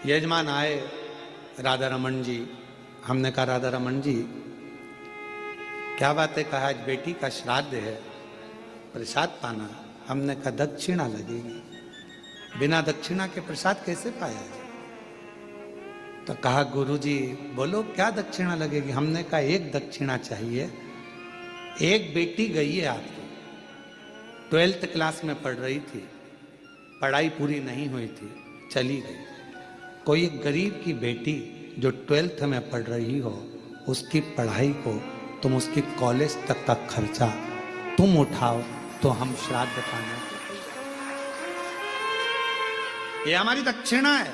यजमान आए राधा रमन जी। हमने कहा राधा रमन जी क्या बात है? कहा आज बेटी का श्राद्ध है, प्रसाद पाना। हमने कहा दक्षिणा लगेगी, बिना दक्षिणा के प्रसाद कैसे पाया जाए? तो कहा गुरुजी बोलो क्या दक्षिणा लगेगी? हमने कहा एक दक्षिणा चाहिए। एक बेटी गई है आपको, 12th क्लास में पढ़ रही थी, पढ़ाई पूरी नहीं हुई थी, चली गई। कोई एक गरीब की बेटी जो 12th में पढ़ रही हो, उसकी पढ़ाई को तुम उसकी कॉलेज तक का खर्चा तुम उठाओ तो हम श्राद्ध पाना। ये हमारी दक्षिणा है।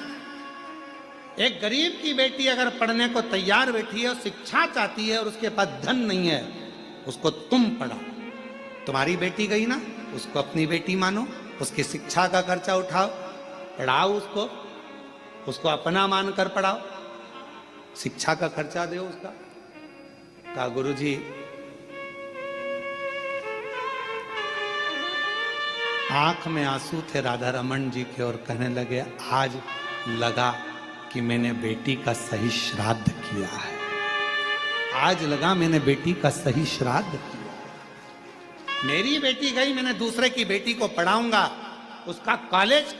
एक गरीब की बेटी अगर पढ़ने को तैयार बैठी है और शिक्षा चाहती है और उसके पास धन नहीं है, उसको तुम पढ़ाओ। तुम्हारी बेटी गई ना, उसको अपनी बेटी मानो, उसकी शिक्षा का खर्चा उठाओ, पढ़ाओ उसको अपना मानकर पढ़ाओ, शिक्षा का खर्चा दो उसका। कहा गुरुजी आंख में आंसू थे राधा रमन जी के और कहने लगे आज लगा कि मैंने बेटी का सही श्राद्ध किया है। आज लगा मैंने बेटी का सही श्राद्ध किया। मेरी बेटी गई, मैंने दूसरे की बेटी को पढ़ाऊंगा, उसका कॉलेज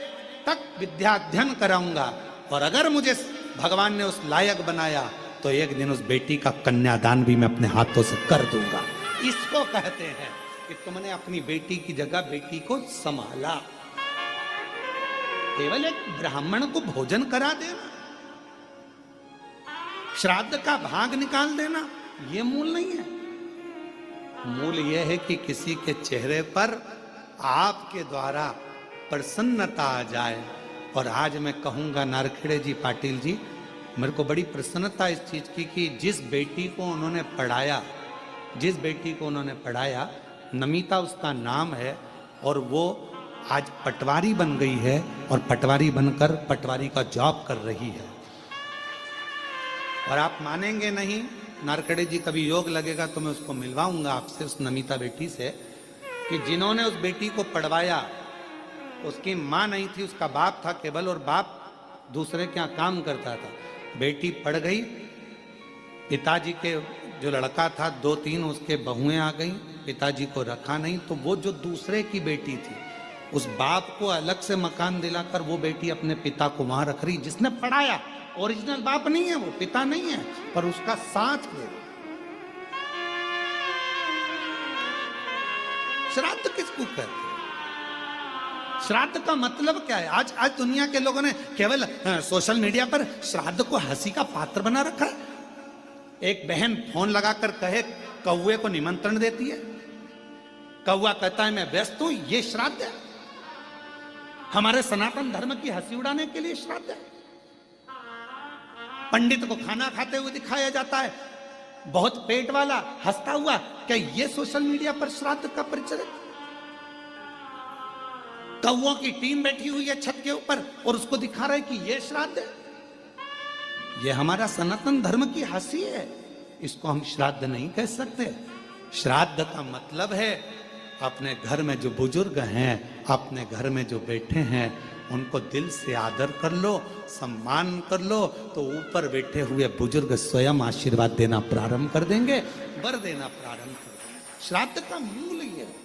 तक विद्या अध्ययन कराऊंगा, और अगर मुझे भगवान ने उस लायक बनाया तो एक दिन उस बेटी का कन्यादान भी मैं अपने हाथों से कर दूंगा। इसको कहते हैं कि तुमने अपनी बेटी की जगह बेटी को संभाला। केवल एक ब्राह्मण को भोजन करा देना, श्राद्ध का भाग निकाल देना, यह मूल नहीं है। मूल यह है कि किसी के चेहरे पर आपके द्वारा प्रसन्नता आ जाए। और आज मैं कहूंगा नारखेड़े जी, पाटिल जी, मेरे को बड़ी प्रसन्नता इस चीज की कि जिस बेटी को उन्होंने पढ़ाया, नमिता उसका नाम है, और वो आज पटवारी बन गई है और पटवारी बनकर पटवारी का जॉब कर रही है। और आप मानेंगे नहीं, नारखेड़े जी कभी योग लगेगा तो मैं उसको मिलवाऊंगा आपसे, उस नमिता बेटी से, कि जिन्होंने उस बेटी को पढ़वाया उसकी मां नहीं थी, उसका बाप था केवल, और बाप दूसरे के यहाँ काम करता था। बेटी पढ़ गई, पिताजी के जो लड़का था 2-3 उसके बहुएं आ गई, पिताजी को रखा नहीं, तो वो जो दूसरे की बेटी थी उस बाप को अलग से मकान दिलाकर वो बेटी अपने पिता को वहां रख रही, जिसने पढ़ाया। ओरिजिनल बाप नहीं है, वो पिता नहीं है, पर उसका साथ दे। श्राद्ध किसको कहते हैं? श्राद्ध का मतलब क्या है? आज दुनिया के लोगों ने केवल सोशल मीडिया पर श्राद्ध को हंसी का पात्र बना रखा है। एक बहन फोन लगाकर कहे कौवे को निमंत्रण देती है, कौवा कहता है मैं व्यस्त हूं, ये श्राद्ध है? हमारे सनातन धर्म की हंसी उड़ाने के लिए श्राद्ध है। पंडित को खाना खाते हुए दिखाया जाता है, बहुत पेट वाला हंसता हुआ, क्या ये सोशल मीडिया पर श्राद्ध का परिचय? कौवों की टीम बैठी हुई है छत के ऊपर और उसको दिखा रहा है कि ये श्राद्ध है। ये हमारा सनातन धर्म की हंसी है, इसको हम श्राद्ध नहीं कह सकते। श्राद्ध का मतलब है अपने घर में जो बुजुर्ग हैं, अपने घर में जो बैठे हैं, उनको दिल से आदर कर लो, सम्मान कर लो, तो ऊपर बैठे हुए बुजुर्ग स्वयं आशीर्वाद देना प्रारंभ कर देंगे, वर देना प्रारंभ कर देंगे। श्राद्ध का मूल ये है।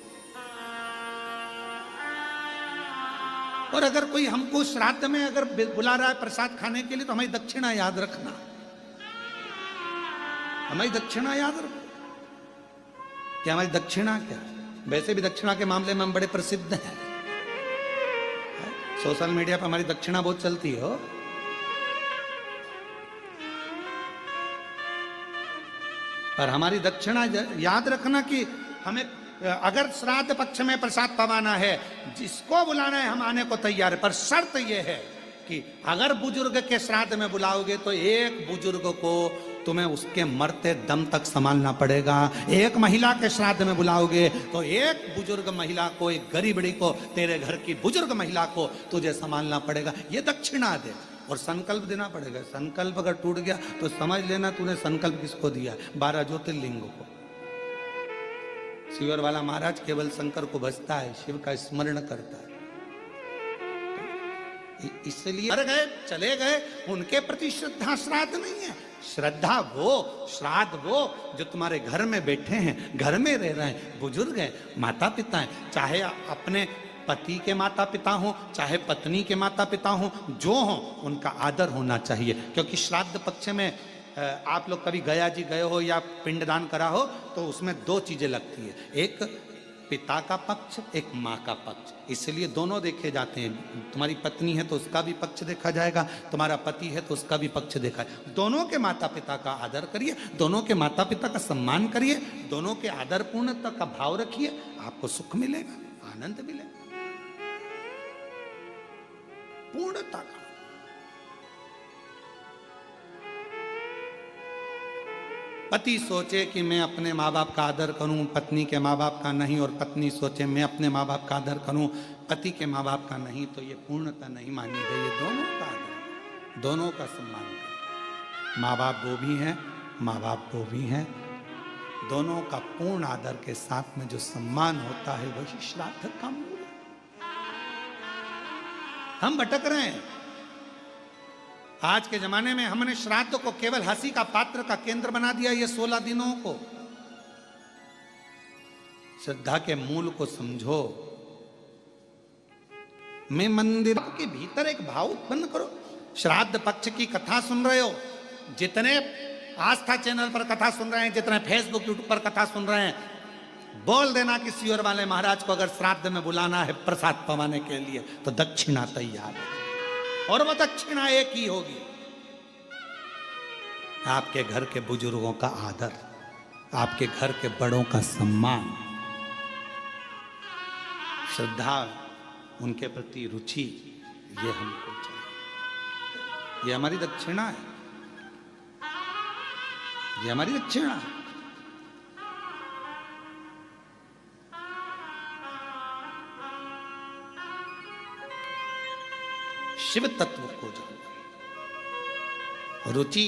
और अगर कोई हमको श्राद्ध में अगर बुला रहा है प्रसाद खाने के लिए, तो हमारी दक्षिणा याद रखना, हमारी दक्षिणा याद रखो कि हमारी दक्षिणा क्या है। वैसे भी दक्षिणा के मामले में हम बड़े प्रसिद्ध हैं, सोशल मीडिया पर हमारी दक्षिणा बहुत चलती हो। पर हमारी दक्षिणा याद रखना कि हमें अगर श्राद्ध पक्ष में प्रसाद पवाना है, जिसको बुलाना है हम आने को तैयार है, पर शर्त यह है कि अगर बुजुर्ग के श्राद्ध में बुलाओगे तो एक बुजुर्ग को तुम्हें उसके मरते दम तक संभालना पड़ेगा। एक महिला के श्राद्ध में बुलाओगे तो एक बुजुर्ग महिला को, एक गरीबड़ी को, तेरे घर की बुजुर्ग महिला को तुझे संभालना पड़ेगा। ये दक्षिणा दे और संकल्प देना पड़ेगा। संकल्प अगर टूट गया तो समझ लेना तूने संकल्प किसको दिया? 12 ज्योतिर्लिंगों को। शिवर वाला महाराज केवल शंकर को भजता है, शिव का स्मरण करता है। इसलिए मर गए, चले गए, उनके प्रति श्रद्धा श्राद्ध नहीं है। श्रद्धा वो, श्राद्ध वो जो तुम्हारे घर में बैठे हैं, घर में रह रहे हैं, बुजुर्ग हैं, माता पिता हैं, चाहे अपने पति के माता पिता हो, चाहे पत्नी के माता पिता हो, जो हो उनका आदर होना चाहिए। क्योंकि श्राद्ध पक्ष में आप लोग कभी गया जी गए हो या पिंडदान करा हो तो उसमें दो चीजें लगती है, एक पिता का पक्ष, एक माँ का पक्ष। इसलिए दोनों देखे जाते हैं। तुम्हारी पत्नी है तो उसका भी पक्ष देखा जाएगा, तुम्हारा पति है तो उसका भी पक्ष देखा है। दोनों के माता पिता का आदर करिए, दोनों के माता पिता का सम्मान करिए, दोनों के आदर पूर्णता का भाव रखिए, आपको सुख मिलेगा, आनंद मिलेगा, पूर्णता का। पति सोचे कि मैं अपने माँ बाप का आदर करूं, पत्नी के माँ बाप का नहीं, और पत्नी सोचे मैं अपने माँ बाप का आदर करूं, पति के माँ बाप का नहीं, तो ये पूर्णता नहीं मानी गई। ये दोनों का आदर, दोनों का सम्मान करें। माँ बाप वो भी हैं, माँ बाप वो भी हैं, दोनों का पूर्ण आदर के साथ में जो सम्मान होता है वही श्राद्ध का मूल है। हम भटक रहे हैं। आज के जमाने में हमने श्राद्ध को केवल हंसी का पात्र का केंद्र बना दिया। ये 16 दिनों को श्रद्धा के मूल को समझो। मैं मंदिर के भीतर एक भाव उत्पन्न करो। श्राद्ध पक्ष की कथा सुन रहे हो, जितने आस्था चैनल पर कथा सुन रहे हैं, जितने फेसबुक यूट्यूब पर कथा सुन रहे हैं, बोल देना कि सियोर वाले महाराज को अगर श्राद्ध में बुलाना है प्रसाद पवाने के लिए तो दक्षिणा तैयार है, और वह दक्षिणा एक ही होगी। आपके घर के बुजुर्गों का आदर, आपके घर के बड़ों का सम्मान, श्रद्धा, उनके प्रति रुचि, ये हमको चाहिए। ये हमारी दक्षिणा है, ये हमारी दक्षिणा है। शिव तत्व को जानो। रुचि,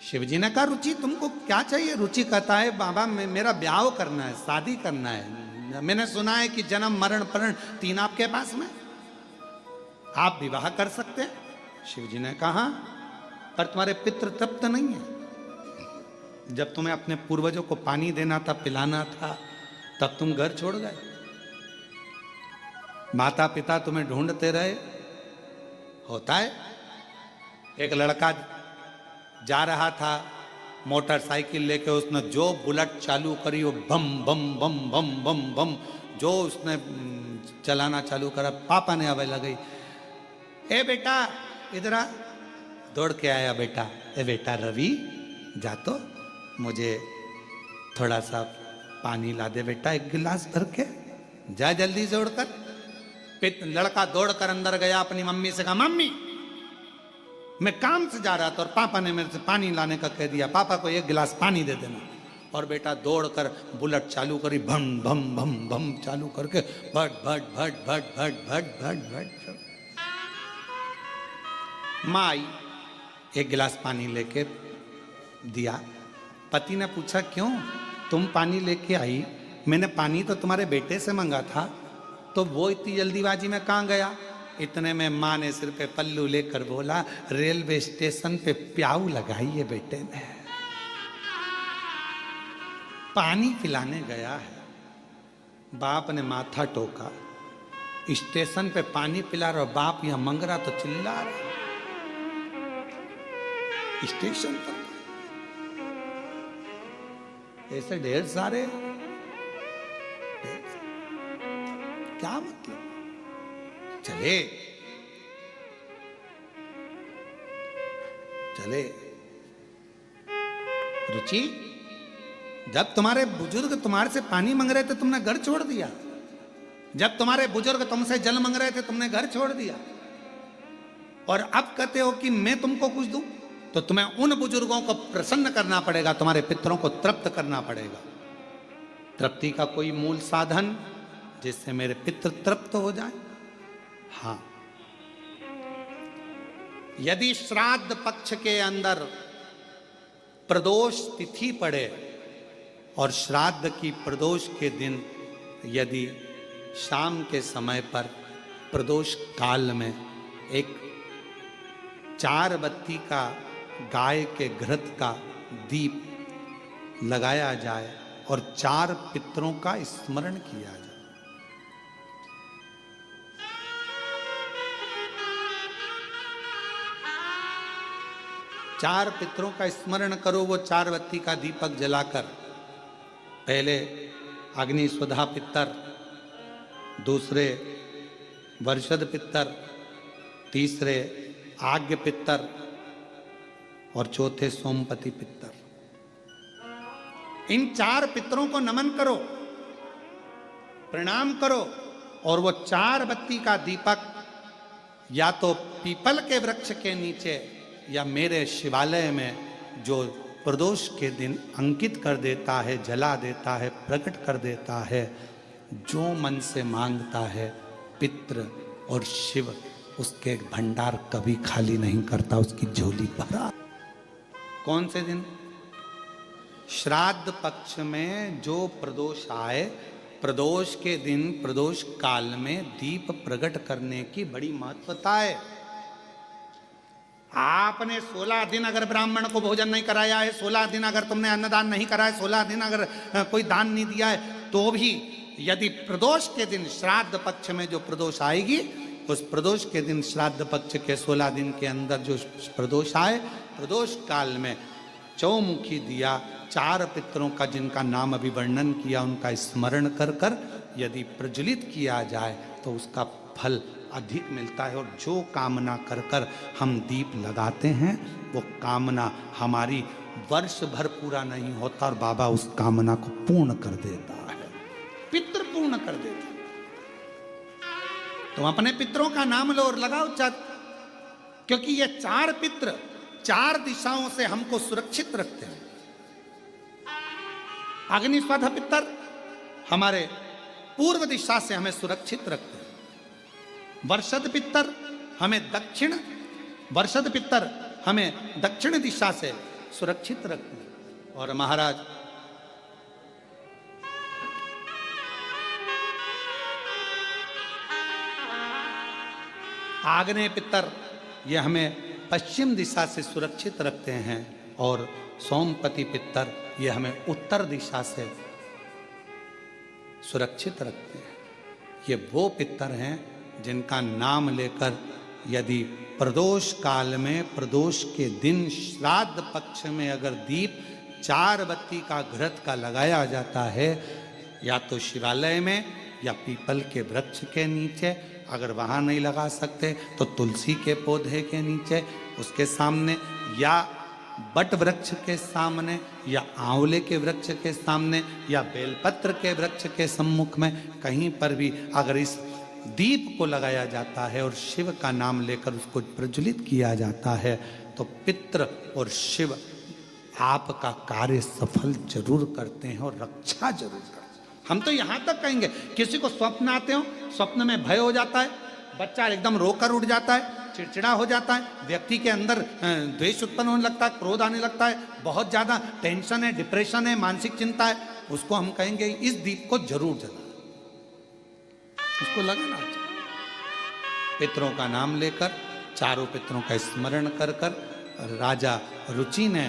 शिव जी ने कहा रुचि तुमको क्या चाहिए? रुचि कहता है बाबा मेरा ब्याह करना है, शादी करना है। मैंने सुना है कि जन्म मरण प्रण तीन आपके पास में, आप विवाह कर सकते हैं। शिव जी ने कहा पर तुम्हारे पितृ तृप्त नहीं है। जब तुम्हें अपने पूर्वजों को पानी देना था, पिलाना था, तब तुम घर छोड़ गए। माता पिता तुम्हें ढूंढते रहे। होता है, एक लड़का जा रहा था मोटरसाइकिल लेके, उसने जो बुलेट चालू करी वो बम बम बम बम बम बम, जो उसने चलाना चालू करा, पापा ने आवाज लगाई, ए बेटा इधर आ। दौड़ के आया बेटा, ए बेटा रवि जा तो मुझे थोड़ा सा पानी ला दे बेटा, एक गिलास भर के जा जल्दी से उड़कर। लड़का दौड़कर अंदर गया, अपनी मम्मी से कहा मम्मी मैं काम से जा रहा था और पापा ने मेरे से पानी लाने का कह दिया, पापा को एक गिलास पानी दे देना। और बेटा दौड़कर बुलेट चालू करी, भम भम भम भम चालू करके भट भट भट भट भट भट भट भट। माँ आई, एक गिलास पानी लेके दिया। पति ने पूछा क्यों तुम पानी लेके आई? मैंने पानी तो तुम्हारे बेटे से मंगा था, तो वो इतनी जल्दीबाजी में कहाँ गया? इतने में माँ ने सिर पे पल्लू लेकर बोला रेलवे स्टेशन पे प्याऊ लगाई है बेटे ने, पानी पिलाने गया है। बाप ने माथा टोका, स्टेशन पे पानी पिला रहा, बाप यहां मंग रहा तो चिल्ला रहा। स्टेशन पर ऐसे ढेर सारे, क्या मतलब? चले चले रुचि, जब तुम्हारे बुजुर्ग तुम्हारे से पानी मांग रहे थे तुमने घर छोड़ दिया। जब तुम्हारे बुजुर्ग तुमसे जल मांग रहे थे तुमने घर छोड़ दिया। और अब कहते हो कि मैं तुमको कुछ दूं, तो तुम्हें उन बुजुर्गों को प्रसन्न करना पड़ेगा, तुम्हारे पितरों को तृप्त करना पड़ेगा। तृप्ति का कोई मूल साधन जिससे मेरे पितृ तृप्त हो जाए। हाँ, यदि श्राद्ध पक्ष के अंदर प्रदोष तिथि पड़े और श्राद्ध की प्रदोष के दिन यदि शाम के समय पर प्रदोष काल में एक 4 बत्ती का गाय के घृत का दीप लगाया जाए और 4 पितरों का स्मरण किया जाए। चार पितरों का स्मरण करो। वो 4 बत्ती का दीपक जलाकर पहले अग्नि स्वधा पितर, दूसरे वर्षद पितर, तीसरे आज्ञ पितर और चौथे सोमपति पितर। इन 4 पितरों को नमन करो, प्रणाम करो और वो 4 बत्ती का दीपक या तो पीपल के वृक्ष के नीचे या मेरे शिवालय में जो प्रदोष के दिन अंकित कर देता है, जला देता है, प्रकट कर देता है। जो मन से मांगता है पितृ और शिव उसके भंडार कभी खाली नहीं करता, उसकी झोली भरा। कौन से दिन? श्राद्ध पक्ष में जो प्रदोष आए, प्रदोष के दिन, प्रदोष काल में दीप प्रकट करने की बड़ी महत्वता है। आपने 16 दिन अगर ब्राह्मण को भोजन नहीं कराया है, 16 दिन अगर तुमने अन्नदान नहीं करा है, 16 दिन अगर कोई दान नहीं दिया है, तो भी यदि प्रदोष के दिन श्राद्ध पक्ष में जो प्रदोष आएगी, उस प्रदोष के दिन श्राद्ध पक्ष के 16 दिन के अंदर जो प्रदोष आए, प्रदोष काल में चौमुखी दिया 4 पितरों का जिनका नाम अभी वर्णन किया उनका स्मरण कर कर यदि प्रज्वलित किया जाए तो उसका फल अधिक मिलता है। और जो कामना कर कर हम दीप लगाते हैं वो कामना हमारी वर्ष भर पूरा नहीं होता और बाबा उस कामना को पूर्ण कर देता है, पितृ पूर्ण कर देता है। तुम अपने पितरों का नाम लो और लगाओ चार, क्योंकि ये 4 पितृ 4 दिशाओं से हमको सुरक्षित रखते हैं। अग्निस्वध पितर हमारे पूर्व दिशा से हमें सुरक्षित रखते हैं। वर्षद पितर हमें दक्षिण दिशा से सुरक्षित रखते हैं। और महाराज आग्नेय पितर ये हमें पश्चिम दिशा से सुरक्षित रखते हैं और सोमपति पितर ये हमें उत्तर दिशा से सुरक्षित रखते हैं। ये वो पितर हैं जिनका नाम लेकर यदि प्रदोष काल में, प्रदोष के दिन श्राद्ध पक्ष में अगर दीप 4 बत्ती का घृत का लगाया जाता है, या तो शिवालय में या पीपल के वृक्ष के नीचे, अगर वहाँ नहीं लगा सकते तो तुलसी के पौधे के नीचे, उसके सामने, या बट वृक्ष के सामने, या आंवले के वृक्ष के सामने, या बेलपत्र के वृक्ष के सम्मुख में, कहीं पर भी अगर इस दीप को लगाया जाता है और शिव का नाम लेकर उसको प्रज्वलित किया जाता है तो पितृ और शिव आपका कार्य सफल जरूर करते हैं और रक्षा जरूर करते हैं। हम तो यहाँ तक कहेंगे, किसी को स्वप्न आते हो, स्वप्न में भय हो जाता है, बच्चा एकदम रोकर उठ जाता है, चिड़चिड़ा हो जाता है, व्यक्ति के अंदर द्वेष उत्पन्न होने लगता है, क्रोध आने लगता है, बहुत ज़्यादा टेंशन है, डिप्रेशन है, मानसिक चिंता है, उसको हम कहेंगे इस दीप को जरूर जला, उसको लगाना चाहिए। पितरों का नाम लेकर, 4 पितरों का स्मरण कर कर राजा रुचि ने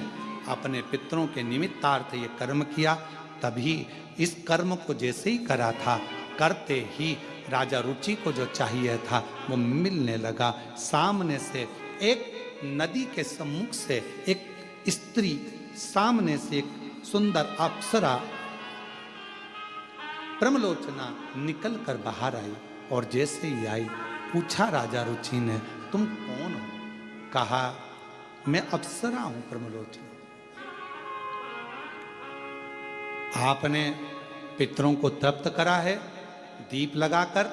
अपने पितरों के निमित्तार्थ ये कर्म किया। तभी इस कर्म को जैसे ही करा था, करते ही राजा रुचि को जो चाहिए था वो मिलने लगा। सामने से एक नदी के सम्मुख से एक स्त्री, सामने से एक सुंदर अप्सरा ब्रह्मलोचना निकल कर बाहर आई और जैसे ही आई पूछा राजा रुचि ने, तुम कौन हो? कहा, मैं अप्सरा हूं ब्रह्मलोचना। आपने पितरों को तृप्त करा है दीप लगाकर,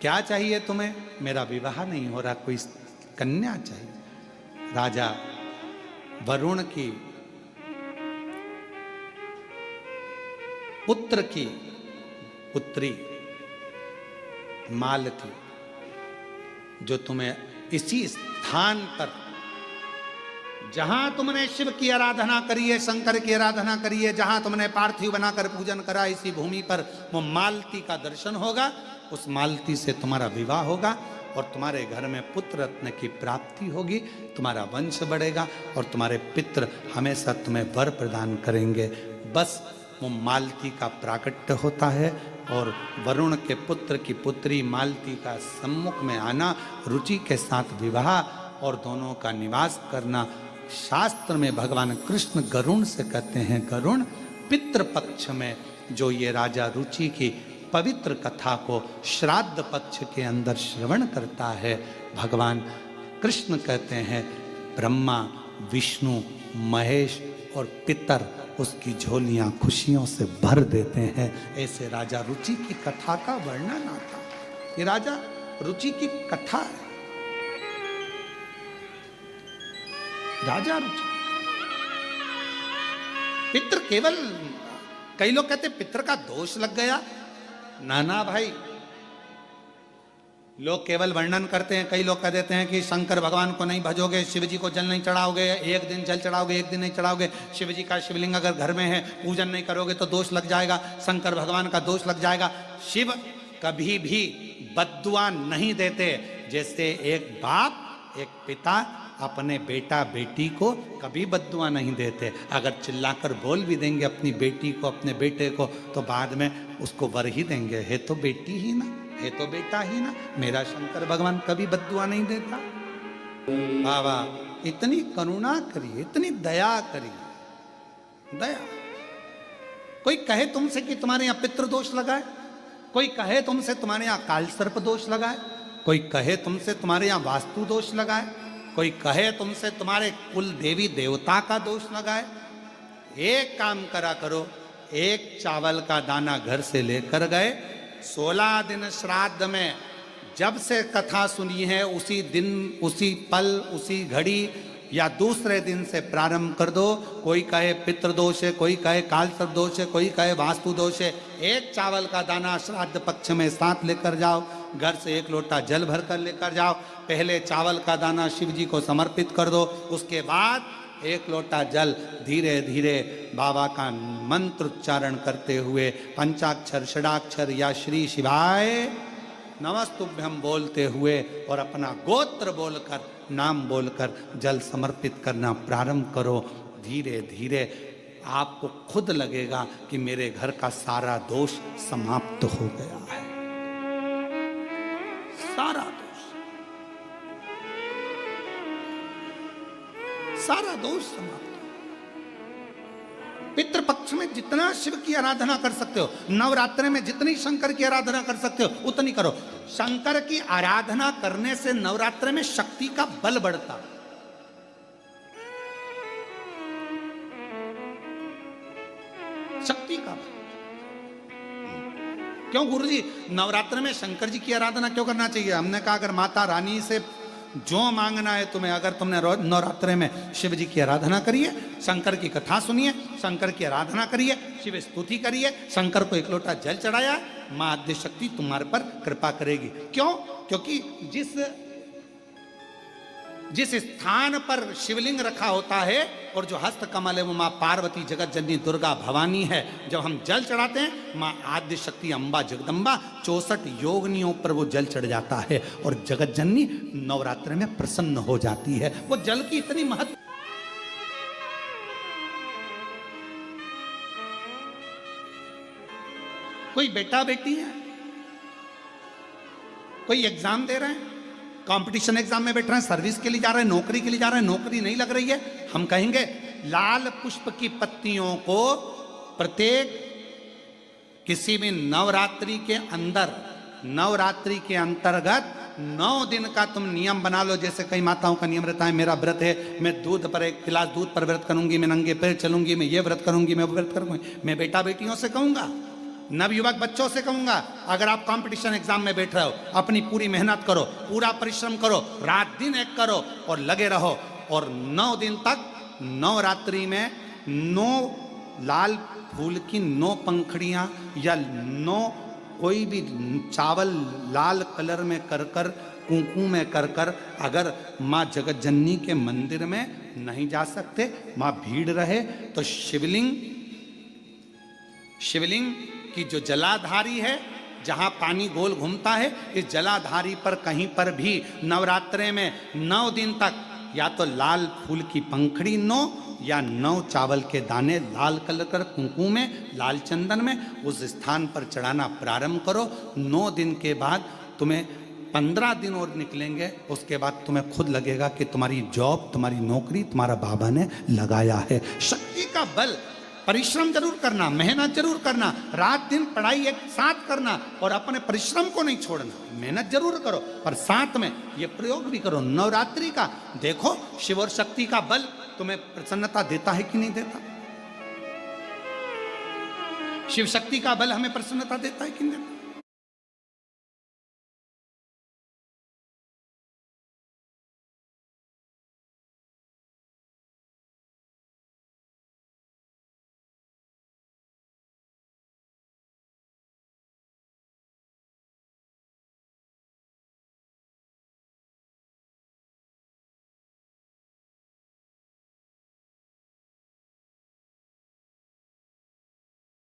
क्या चाहिए तुम्हें? मेरा विवाह नहीं हो रहा, कोई कन्या चाहिए। राजा वरुण की पुत्र की पुत्री मालती, जो तुम्हें इसी स्थान पर जहां तुमने शिव की आराधना करी है, शंकर की आराधना करी है, जहां तुमने पार्थिव बनाकर पूजन करा, इसी भूमि पर वो मालती का दर्शन होगा। उस मालती से तुम्हारा विवाह होगा और तुम्हारे घर में पुत्र रत्न की प्राप्ति होगी, तुम्हारा वंश बढ़ेगा और तुम्हारे पितृ हमेशा तुम्हें वर प्रदान करेंगे। बस वो मालती का प्राकट्य होता है और वरुण के पुत्र की पुत्री मालती का सम्मुख में आना, रुचि के साथ विवाह और दोनों का निवास करना। शास्त्र में भगवान कृष्ण गरुण से कहते हैं, गरुण पितृपक्ष में जो ये राजा रुचि की पवित्र कथा को श्राद्ध पक्ष के अंदर श्रवण करता है, भगवान कृष्ण कहते हैं ब्रह्मा विष्णु महेश और पितर उसकी झोलियां खुशियों से भर देते हैं। ऐसे राजा रुचि की कथा का वर्णन आता है। ये राजा रुचि की कथा है। राजा रुचि पितृ केवल, कई लोग कहते पितृ का दोष लग गया। नाना भाई, लोग केवल वर्णन करते हैं। कई लोग कह देते हैं कि शंकर भगवान को नहीं भजोगे, शिव जी को जल नहीं चढ़ाओगे, एक दिन जल चढ़ाओगे एक दिन नहीं चढ़ाओगे, शिव जी का शिवलिंग अगर घर में है पूजन नहीं करोगे तो दोष लग जाएगा, शंकर भगवान का दोष लग जाएगा। शिव कभी भी बद्दुआ नहीं देते। जैसे एक बाप एक पिता अपने बेटा बेटी को कभी बद्दुआ नहीं देते। अगर चिल्लाकर बोल भी देंगे अपनी बेटी को अपने बेटे को तो बाद में उसको वर ही देंगे, है तो बेटी ही ना, है तो बेटा ही ना। मेरा शंकर भगवान कभी बद्दुआ नहीं देता। बाबा इतनी करुणा करिए, इतनी दया करिए, दया। कोई कहे तुमसे कि तुम्हारे यहाँ पितृदोष लगाए, कोई कहे तुमसे तुम्हारे यहाँ काल सर्प दोष लगाए, कोई कहे तुमसे तुम्हारे यहाँ वास्तु दोष लगाए, कोई कहे तुमसे तुम्हारे कुल देवी देवता का दोष लगाए। एक काम करा करो, एक चावल का दाना घर से लेकर गए, 16 दिन श्राद्ध में जब से कथा सुनी है उसी दिन उसी पल उसी घड़ी या दूसरे दिन से प्रारंभ कर दो। कोई कहे पितृदोष है, कोई कहे काल सर्प दोष है, कोई कहे वास्तु दोष है। एक चावल का दाना श्राद्ध पक्ष में साथ लेकर जाओ, घर से एक लोटा जल भर कर लेकर जाओ। पहले चावल का दाना शिव जी को समर्पित कर दो, उसके बाद एक लोटा जल धीरे धीरे बाबा का मंत्र उच्चारण करते हुए पंचाक्षर षडाक्षर या श्री शिवाय नमस्तुभ्यम बोलते हुए और अपना गोत्र बोलकर नाम बोलकर जल समर्पित करना प्रारंभ करो। धीरे धीरे आपको खुद लगेगा कि मेरे घर का सारा दोष समाप्त हो गया है, सारा दोष, सारा दोष समाप्त। पितृपक्ष में जितना शिव की आराधना कर सकते हो, नवरात्रि में जितनी शंकर की आराधना कर सकते हो उतनी करो। शंकर की आराधना करने से नवरात्रि में शक्ति का बल बढ़ता। शक्ति का बल। क्यों गुरुजी नवरात्रि में शंकर जी की आराधना क्यों करना चाहिए? हमने कहा अगर माता रानी से जो मांगना है तुम्हें, अगर तुमने नवरात्रि में शिव जी की आराधना करिए, शंकर की कथा सुनिए, शंकर की आराधना करिए, शिव स्तुति करिए, शंकर को एक लोटा जल चढ़ाया, मां आद्य शक्ति तुम्हारे पर कृपा करेगी। क्यों? क्योंकि जिस स्थान पर शिवलिंग रखा होता है और जो हस्त कमल है वो माँ पार्वती जगत जननी दुर्गा भवानी है। जब हम जल चढ़ाते हैं माँ आद्य शक्ति अम्बा जगदम्बा 64 योगिनियों पर वो जल चढ़ जाता है और जगत जननी नवरात्र में प्रसन्न हो जाती है। वो जल की इतनी महत्व। कोई बेटा बेटी है, कोई एग्जाम दे रहे हैं, कंपटीशन एग्जाम में बैठ रहे हैं, सर्विस के लिए जा रहे हैं, नौकरी के लिए जा रहे हैं, नौकरी नहीं लग रही है, हम कहेंगे लाल पुष्प की पत्तियों को प्रत्येक किसी भी नवरात्रि के अंदर, नवरात्रि के अंतर्गत 9 दिन का तुम नियम बना लो। जैसे कई माताओं का नियम रहता है, मेरा व्रत है, मैं दूध पर 1 गिलास दूध पर व्रत करूंगी, मैं नंगे पैर चलूंगी, मैं ये व्रत करूंगी, मैं वो व्रत करूंगी। मैं बेटा बेटियों से कहूंगा, नवयुवक बच्चों से कहूंगा, अगर आप कंपटीशन एग्जाम में बैठ रहे हो, अपनी पूरी मेहनत करो, पूरा परिश्रम करो, रात दिन एक करो और लगे रहो। और 9 दिन तक नवरात्रि में 9 लाल फूल की 9 पंखड़ियां या 9 कोई भी चावल लाल कलर में कर कर कुंकू में कर कर, अगर माँ जगत जननी के मंदिर में नहीं जा सकते, माँ भीड़ रहे तो शिवलिंग की जो जलाधारी है, जहां पानी गोल घूमता है, इस जलाधारी पर कहीं पर भी नवरात्रे में 9 दिन तक या तो लाल फूल की पंखड़ी 9 या 9 चावल के दाने लाल कलर कर कुंकुम में, लाल चंदन में उस स्थान पर चढ़ाना प्रारंभ करो। 9 दिन के बाद तुम्हें 15 दिन और निकलेंगे, उसके बाद तुम्हें खुद लगेगा कि तुम्हारी जॉब, तुम्हारी नौकरी तुम्हारा बाबा ने लगाया है। शक्ति का बल, परिश्रम जरूर करना, मेहनत जरूर करना, रात दिन पढ़ाई एक साथ करना और अपने परिश्रम को नहीं छोड़ना। मेहनत जरूर करो पर साथ में ये प्रयोग भी करो नवरात्रि का। देखो शिव और शक्ति का बल तुम्हें प्रसन्नता देता है कि नहीं देता। शिव शक्ति का बल हमें प्रसन्नता देता है कि नहीं देता।